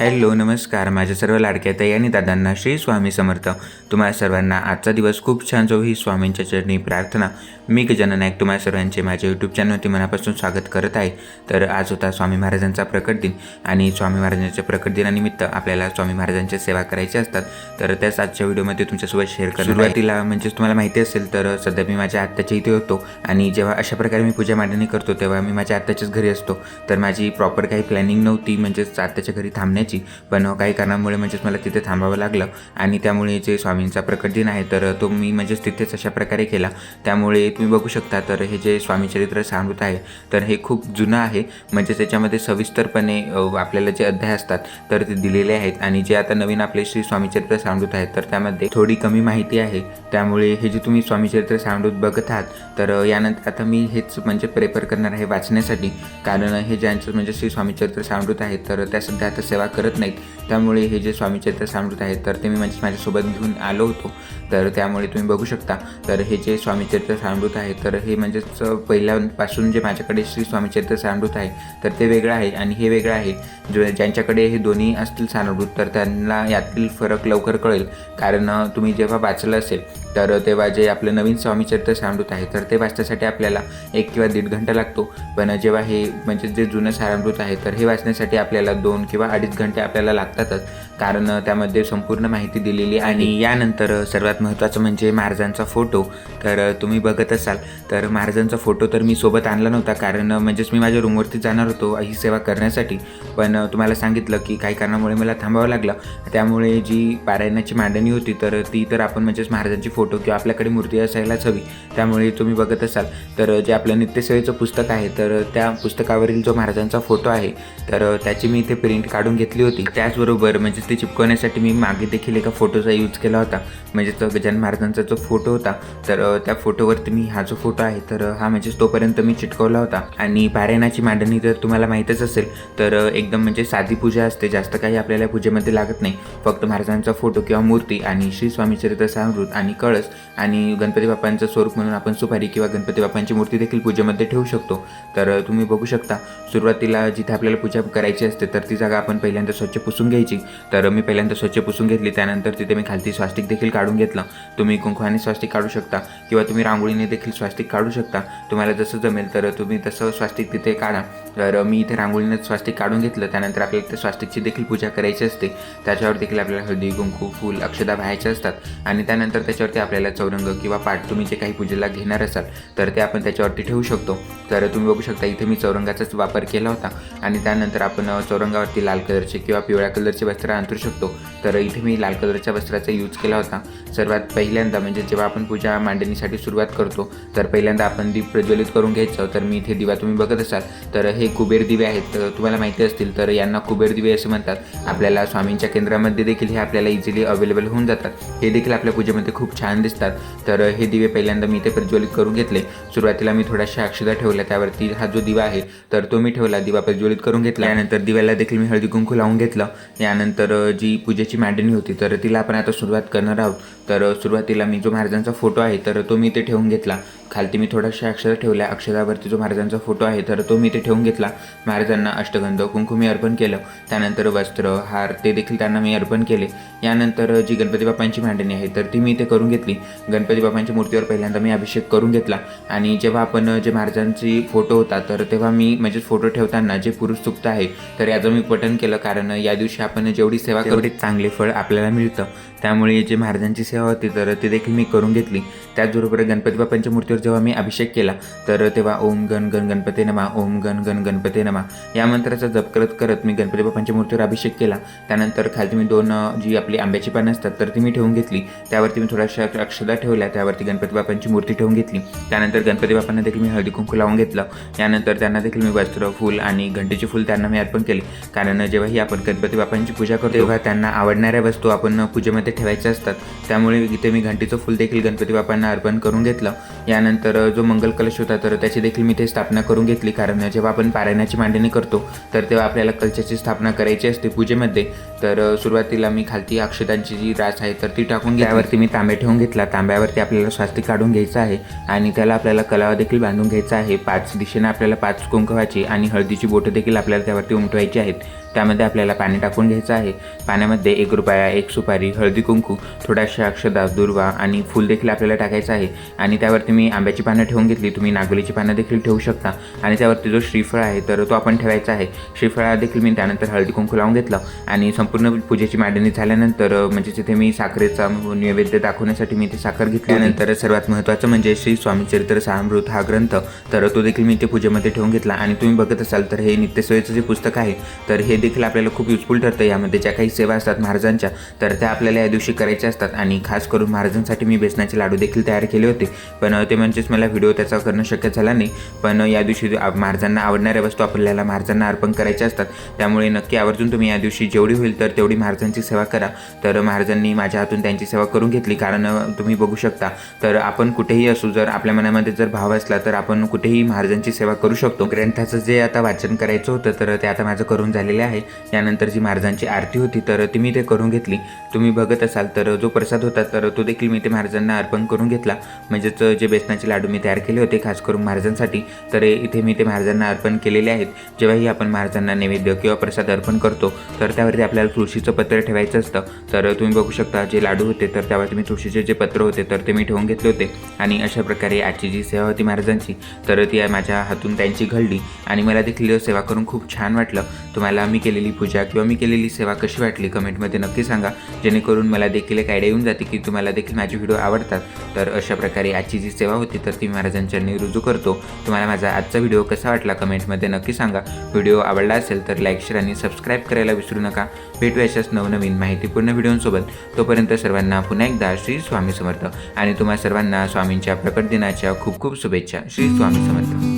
Hello नमस्कार माझ्या सर्व लाडक्या ताई आणि दादांना श्री स्वामी समर्थ। तुम्हाला सर्वांना आजचा दिवस खूप छान जाऊ ही स्वामींच्या चरणी प्रार्थना। मी गजानन नाईक तुम्हाला सर्वांचे माझ्या यूट्यूब चॅनलवरती मनापासून स्वागत करत आहे। तर आज होता स्वामी महाराजांचा प्रकट दिन आणि स्वामी महाराजांच्या प्रकट दिनानिमित्त आपल्याला स्वामी महाराजांची सेवा करायची असतात। तर त्याच आजच्या व्हिडिओमध्ये तुमच्यासोबत शेअर करणार आहे। सुरुवातीला म्हणजे तुम्हाला माहिती असेल तर सध्या मी माझ्या आत्याच्या इथे होतो आणि जेव्हा अशा प्रकारे मी पूजा मांडणी करतो तेव्हा मी माझ्या आत्याच्याच घरी असतो। तर माझी प्रॉपर काही प्लॅनिंग नव्हती म्हणजेच आत्याच्या घरी थांबण्याची, पण काही कारणामुळे म्हणजेच मला तिथे थांबावं लागलं आणि त्यामुळे जे स्वामींचा प्रकट दिन आहे तर तो मी म्हणजेच तिथेच अशा प्रकारे केला। त्यामुळे तुम्ही बघू शकता तर हे जे स्वामी चरित्र सामृत आहे तर हे खूप जुनं आहे, म्हणजे त्याच्यामध्ये सविस्तरपणे आपल्याला जे अध्याय असतात तर ते दिलेले आहेत आणि जे आता नवीन आपले श्री स्वामी चरित्र सामृत आहे तर त्यामध्ये थोडी कमी माहिती आहे। त्यामुळे हे जे तुम्ही स्वामी चरित्र सामृत बघत आहात तर यानंतर आता मी हेच म्हणजे प्रेफर करणार आहे वाचण्यासाठी, कारण हे ज्यांचं म्हणजे श्री स्वामी चरित्र सामृत आहे तर त्या सध्या आता सेवा करत नाहीत। त्यामुळे हे जे स्वामी चरित्र सामृत आहे तर ते मी माझ्यासोबत घेऊन आलो होतो। तर त्यामुळे तुम्ही बघू शकता तर हे जे स्वामी चरित्र सामृत आहे तर हे म्हणजेच पहिल्यापासून जे माझ्याकडे श्री स्वामी चरित्र सामृत आहे तर ते वेगळं आहे आणि हे वेगळं आहे। ज्यांच्याकडे हे दोन्ही असतील सामृत तर त्यांना यातील फरक लवकर कळेल, कारण तुम्ही जेव्हा वाचलं असेल तर तेव्हा जे आपलं नवीन स्वामी चरित्र सामृत आहे तर ते वाचण्यासाठी आपल्याला 1 किंवा 1.5 घंटा लागतो, पण जेव्हा हे म्हणजे जे जुनं सारामृत आहे तर हे वाचण्यासाठी आपल्याला 2 किंवा 2.5 घंटे आपल्याला लागतातच, कारण त्यामध्ये संपूर्ण माहिती दिलेली आहे। आणि यानंतर सर्वात महत्त्वाचं म्हणजे महाराजांचा फोटो। तर तुम्ही बघत असाल तर महाराजांचा फोटो तर मी सोबत आणला नव्हता, कारण म्हणजेच मी माझ्या रूमवरती जाणार होतो ही सेवा करण्यासाठी, पण तुम्हाला सांगितलं की काही कारणामुळे मला थांबावं लागलं। त्यामुळे जी पारायणाची मांडणी होती तर ती तर आपण म्हणजेच महाराजांची फोटो किंवा आपल्याकडे मूर्ती असायलाच हवी। त्यामुळे तुम्ही बघत असाल तर जे आपलं नित्यसेवेचं पुस्तक आहे तर त्या पुस्तकावरील जो महाराजांचा फोटो आहे तर त्याची मी इथे प्रिंट काढून घेतली होती। त्याचबरोबर म्हणजे ते चिपकवण्यासाठी मी मागे देखील एका फोटोचा यूज केला होता, म्हणजे तो गजानन महाराजांचा जो फोटो होता तर त्या फोटोवरती मी हा जो फोटो आहे तर हा म्हणजेच तोपर्यंत मी चिटकवला होता। आणि पारायणाची मांडणी तर तुम्हाला माहीतच असेल तर एकदम म्हणजे साधी पूजा असते, जास्त काही आपल्याला पूजेमध्ये लागत नाही, फक्त महाराजांचा फोटो किंवा मूर्ती आणि श्री स्वामी चरित्र सामृत आणि कळस आणि गणपती बाप्पांचं स्वरूप म्हणून आपण सुपारी किंवा गणपती बाप्पांची मूर्ती देखील पूजेमध्ये ठेवू शकतो। तर तुम्ही बघू शकता सुरुवातीला जिथे आपल्याला पूजा करायची असते तर ती जागा आपण पहिल्यांदा स्वच्छ पुसून घ्यायची। तर मी पहिल्यांदा स्वच्छ पुसून घेतली, त्यानंतर तिथे मी खालती स्वास्तिक देखील काढून घेतलं। तुम्ही कुंकवाने स्वास्तिक काढू शकता किंवा तुम्ही रांगोळीने देखील स्वास्तिक काढू शकता, तुम्हाला जसं जमेल तर तुम्ही तसं स्वास्तिक तिथे काढा। तर मी इथे रांगोळीने स्वास्तिक काढून घेतलं, त्यानंतर आपल्याला त्या स्वास्तिकची देखील पूजा करायची असते। त्याच्यावर देखील आपल्याला हळदी कुंकू फूल अक्षदा व्हायच्या असतात आणि त्यानंतर त्याच्यावरती आपल्याला चौरंग किंवा पाट तुम्ही जे काही पूजेला घेणार असाल तर ते आपण त्याच्यावरती ठेवू शकतो। तर तुम्ही बघू शकता इथे मी चौरंगाचाच वापर केला होता आणि त्यानंतर आपण चौरंगावरती लाल कलरचे किंवा पिवळ्या कलरचे वस्त्र अंथरू शकतो। तर इथे मी लाल कलरच्या वस्त्राचा यूज केला होता। सर्वात पहिल्यांदा म्हणजे जेव्हा आपण पूजा मांडणीसाठी सुरुवात करतो तर पहिल्यांदा आपण दीप प्रज्वलित करून घ्यायचं। तर मी इथे दिवा तुम्ही बघत असाल तर हे कुबेर दिवे आहेत, तुम्हाला माहिती असतील तर यांना कुबेर दिवे असे म्हणतात। आपल्याला स्वामींच्या केंद्रामध्ये देखील हे आपल्याला इझिली अवेलेबल होऊन जातात, हे देखील आपल्या पूजेमध्ये खूप छान दिसतात। तर हे दिवे पहिल्यांदा मी इथे प्रज्वलित करून घेतले। सुरुवातीला मी थोड्याशा अक्षदा ठेवल्या, त्यावरती हा जो दिवा आहे तर तो मी ठेवला, दिवा प्रज्वलित करून घेतला। यानंतर दिव्याला देखील मी हळदी कुंकू लावून घेतलं। यानंतर जी पूजेची मांडणी होती तर तिला आपण आता सुरुवात करणार आहोत। तर सुरुवातीला मी जो महाराजांचा फोटो आहे तर तो मी इथे ठेवून घेतला, खालती मी थोड्याशा अक्षदा ठेवल्या, अक्षदावरती जो महाराजांचा फोटो आहे तर तो मी इथे ठेवून घेतला। महाराजांना अष्टगंध कुंकू मी अर्पण केलं, त्यानंतर वस्त्र हार ते देखील त्यांना मी अर्पण केले। यानंतर जी गणपती बाप्पांची मांडणी आहे तर ती मी इथे करून घेतली। गणपती बाप्पांच्या मूर्तीवर पहिल्यांदा मी अभिषेक करून घेतला आणि जेव्हा आपण जे महाराजांची फोटो होता तर तेव्हा मी म्हणजे फोटो ठेवताना जे पुरुष सुक्त आहे तर याचं मी पठण केलं, कारण या दिवशी आपण जेवढी सेवा तेवढी चांगले फळ आपल्याला मिळतं। त्यामुळे जे महाराजांची सेवा होती तर ती देखील मी करून घेतली। त्याचबरोबर गणपती बाप्पांच्या मूर्तीवर जेव्हा मी अभिषेक केला तर तेव्हा ओम गण गण गणपते नमा ओम गण गण गणपते नमा या मंत्राचा जप करत करत मी गणपती बाप्पांच्या मूर्तीवर अभिषेक केला। त्यानंतर खालती मी 2 जी आपली आंब्याची पानं असतात तर ती मी ठेवून घेतली, त्यावरती मी थोड्याशा अक्षदा ठेवल्या, त्यावरती गणपती बाप्पांची मूर्ती ठेवून घेतली। त्यानंतर गणपती बाप्पांना देखील मी हळदी कुंकू लावून घेतलं। यानंतर त्यांना देखील मी वस्त्र फूल आणि घंटेचे फूल त्यांना मी अर्पण केले, कारण जेव्हाही आपण गणपती बाप्पांची पूजा करतो तेव्हा त्यांना आवडणाऱ्या वस्तू आपण पूजेमध्ये ठेवायच्या असतात। त्यामुळे इथे मी घंटेचं फूल देखील गणपती बाप्पांना अर्पण करून घेतलं। यानंतर जो मंगल कलश होता तर त्याची देखील मी ते स्थापना करून घेतली, कारण जेव्हा आपण पारायणाची मांडणी करतो तर तेव्हा आपल्याला कलशाची स्थापना करायची असते पूजेमध्ये। तर सुरुवातीला मी खालती अक्षतांची जी रास आहे तर ती टाकून त्यावरती मी तांब्या ठेवून घेतला। तांब्यावरती आपल्याला स्वास्तिक काढून घ्यायचं आहे आणि त्याला आपल्याला कलावा देखील बांधून घ्यायचा आहे। 5 दिशेने आपल्याला 5 कुंकवाची आणि हळदीची बोटं देखील आपल्याला त्यावरती उमटवायची आहेत। त्यामध्ये आपल्याला पाणी टाकून घ्यायचं आहे। पाण्यामध्ये 1 रुपया, 1 सुपारी, हळदी कुंकू, थोड्याशा अक्षता, दुर्वा आणि फूल देखील आपल्याला टाकायचं आहे आणि त्यावरती मी आंब्याची पानं ठेवून घेतली, तुम्ही नागोलीची पानं देखील ठेवू शकता आणि त्यावरती जो श्रीफळ आहे तर तो आपण ठेवायचा आहे। श्रीफळा देखील मी त्यानंतर हळदी कुंकू लावून घेतलं आणि संपूर्ण पूजेची मांडणी झाल्यानंतर म्हणजे तिथे मी साखरेचा नैवेद्य दाखवण्यासाठी मी ती साखर घेतली। त्यानंतर सर्वात महत्त्वाचं म्हणजे श्री स्वामी चरित्र सारामृत हा ग्रंथ तर तो देखील मी ते पूजेमध्ये ठेवून घेतला आणि तुम्ही बघत असाल तर हे नित्यसेवेचं जे पुस्तक आहे तर हे देखील आपल्याला खूप युजफुल ठरतं। यामध्ये ज्या काही सेवा असतात महाराजांच्या तर त्या आपल्याला या दिवशी करायच्या असतात आणि खास करून महाराजांसाठी मी बेसनाचे लाडू देखील तयार केले होते, पण ते म्हणजेच मला व्हिडिओ त्याचा करणं शक्य झाला नाही। पण या दिवशी महाराजांना आवडणाऱ्या वस्तू आपल्याला महाराजांना अर्पण करायच्या असतात, त्यामुळे नक्की आवर्जून तुम्ही या दिवशी जेवढी होईल तर तेवढी महाराजांची सेवा करा। तर महाराजांनी माझ्या हातून त्यांची सेवा करून घेतली, कारण तुम्ही बघू शकता तर आपण कुठेही असू, जर आपल्या मनामध्ये जर भाव असला तर आपण कुठेही महाराजांची सेवा करू शकतो। ग्रंथाचं जे आता वाचन करायचं होतं तर ते आता माझं करून झालेले आहे। यानंतर जी महाराजांची आरती होती तर ती मी ते करून घेतली। तुम्ही बघत असाल तर जो प्रसाद होता तर तो देखील मी ते महाराजांना अर्पण करून घेतला, म्हणजेच जे बेसनाचे लाडू मी तयार केले होते खास करून महाराजांसाठी तर इथे मी ते महाराजांना अर्पण केलेले आहेत। जेव्हाही आपण महाराजांना नैवेद्य किंवा प्रसाद अर्पण करतो तर त्यावरती आपल्याला तुळशीचं पत्र ठेवायचं असतं। तर तुम्ही बघू शकता जे लाडू होते तर त्यावरती मी तुळशीचे जे पत्र होते तर ते मी ठेवून घेतले होते आणि अशा प्रकारे आजची जी सेवा होती महाराजांची तर ती माझ्या हातून त्यांची घडली आणि मला देखील सेवा करून खूप छान वाटलं। तुम्हाला मी केलेली पूजा किंवा मी केलेली सेवा कशी वाटली कमेंटमध्ये नक्की सांगा, जेणेकरून मला देखील एक आयडिया येऊन जाते की तुम्हाला देखील माझे व्हिडिओ आवडतात। तर अशा प्रकारे आजची जी सेवा होती तर ती महाराजांच्या चरणी रुजू करतो। तुम्हाला माझा आजचा व्हिडिओ कसा वाटला कमेंटमध्ये नक्की सांगा। व्हिडिओ आवडला असेल तर लाईक, शेअर आणि सबस्क्राईब करायला विसरू नका। भेटू अशाच नवनवीन माहितीपूर्ण व्हिडिओंसोबत, तोपर्यंत सर्वांना पुन्हा एकदा श्री स्वामी समर्थ आणि तुम्हा सर्वांना स्वामींच्या प्रकट दिनाच्या खूप खूप शुभेच्छा। श्री स्वामी समर्थ।